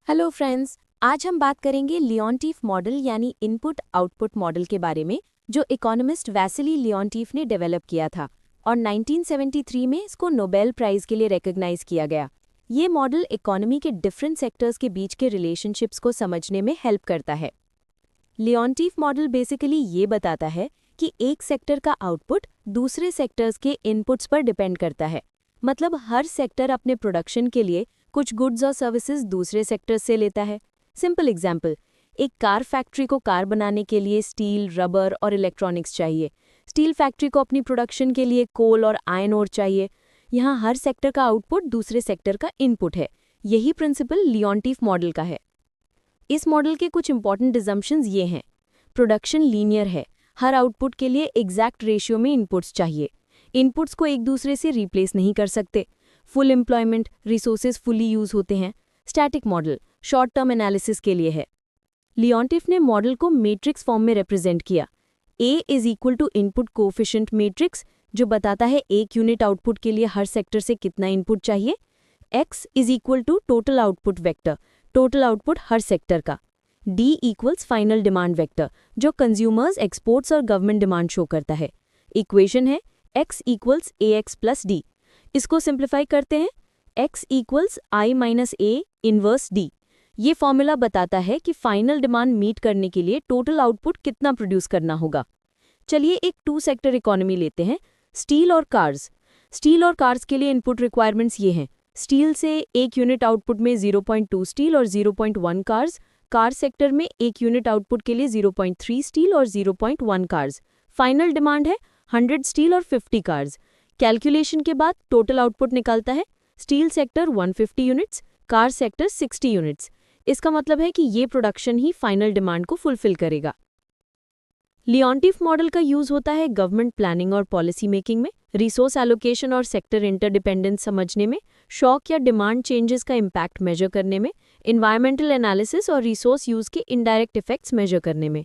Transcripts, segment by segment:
Hello friends, आज हम बात करेंगे लियोनटीफ मॉडल यानी इनपुट आउटपुट मॉडल के बारे में, जो इकोनॉमिस्ट वैसिली लियोनटीफ ने डेवलप किया था और 1973 में इसको नोबेल प्राइज़ के लिए रिकॉग्नाइज किया गया। ये मॉडल इकोनॉमी के डिफरेंट सेक्टर्स के बीच के रिलेशनशिप्स को समझने में हेल्प करता है। लियोनटीफ मॉडल बेसिकली ये बताता है कि एक सेक्टर का आउटपुट दूसरे सेक्टर्स के इनपुट्स पर डिपेंड करता है। मतलब हर सेक्टर अपने प्रोडक्शन के लिए कुछ गुड्स और सर्विसेज दूसरे सेक्टर से लेता है। सिंपल एग्जाम्पल, एक कार फैक्ट्री को कार बनाने के लिए स्टील, रबर और इलेक्ट्रॉनिक्स चाहिए। स्टील फैक्ट्री को अपनी प्रोडक्शन के लिए कोल और आयरन ओर चाहिए। यहाँ हर सेक्टर का आउटपुट दूसरे सेक्टर का इनपुट है। यही प्रिंसिपल लियोनटीफ मॉडल का है। इस मॉडल के कुछ इंपॉर्टेंट अजम्पशंस ये हैं। प्रोडक्शन लीनियर है, हर आउटपुट के लिए एग्जैक्ट रेशियो में इनपुट्स चाहिए। इनपुट्स को एक दूसरे से रिप्लेस नहीं कर सकते। Full employment, resources fully use होते हैं। Static model short term analysis के लिए है। लियोनटीफ ने मॉडल को मैट्रिक्स फॉर्म में रिप्रेजेंट किया। A is equal to input coefficient matrix, जो बताता है एक यूनिट आउटपुट के लिए हर सेक्टर से कितना इनपुट चाहिए। X is equal to total output vector, total output हर सेक्टर का। D equals final demand vector, जो कंज्यूमर्स, एक्सपोर्ट्स और गवर्नमेंट डिमांड शो करता है। इक्वेशन है X equals AX plus D। इसको सिंप्लीफाई करते हैं, X equals I minus A inverse D। ये फॉर्मूला बताता है कि फाइनल डिमांड मीट करने के लिए टोटल आउटपुट कितना प्रोड्यूस करना होगा। चलिए एक टू सेक्टर इकोनॉमी लेते हैं, स्टील और कार्स। स्टील और कार्स के लिए इनपुट रिक्वायरमेंट्स ये हैं। स्टील से एक यूनिट आउटपुट में 0.2 स्टील और 0.1 कार्स। कार सेक्टर में एक यूनिट आउटपुट के लिए 0.3 स्टील और 0.1 कार्स। फाइनल डिमांड है 100 स्टील और 50 कार्स। कैलकुलेशन के बाद टोटल आउटपुट निकलता है steel sector 150 units, car sector 60 units. इसका मतलब है कि ये प्रोडक्शन ही फाइनल डिमांड को फुलफिल करेगा। लियोनटीफ मॉडल का यूज होता है गवर्नमेंट प्लानिंग और पॉलिसी मेकिंग में, रिसोर्स एलोकेशन और सेक्टर इंटरडिपेंडेंस समझने में, शॉक या डिमांड चेंजेस का इम्पैक्ट मेजर करने में, एनवायरमेंटल एनालिसिस और रिसोर्स यूज के इनडायरेक्ट इफेक्ट्स मेजर करने में।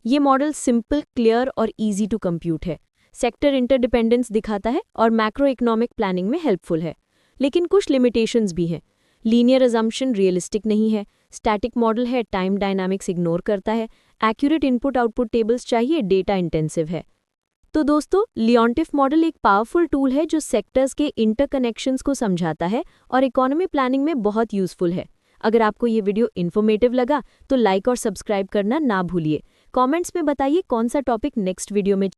ये मॉडल सिंपल, क्लियर और ईजी टू कंप्यूट है, सेक्टर इंटरडिपेंडेंस दिखाता है और मैक्रो इकोनॉमिक प्लानिंग में हेल्पफुल है। लेकिन कुछ लिमिटेशंस भी हैं। लीनियर अजम्पशन रियलिस्टिक नहीं है, स्टैटिक मॉडल है, टाइम डायनामिक्स इग्नोर करता है, एक्यूरेट इनपुट आउटपुट टेबल्स चाहिए, डेटा इंटेंसिव है। तो दोस्तों, लियोनटीफ मॉडल एक पावरफुल टूल है जो सेक्टर्स के इंटरकनेक्शंस को समझाता है और इकोनॉमी प्लानिंग में बहुत यूजफुल है। अगर आपको ये वीडियो इन्फॉर्मेटिव लगा तो लाइक और सब्सक्राइब करना ना भूलिए। कमेंट्स में बताइए कौन सा टॉपिक नेक्स्ट वीडियो में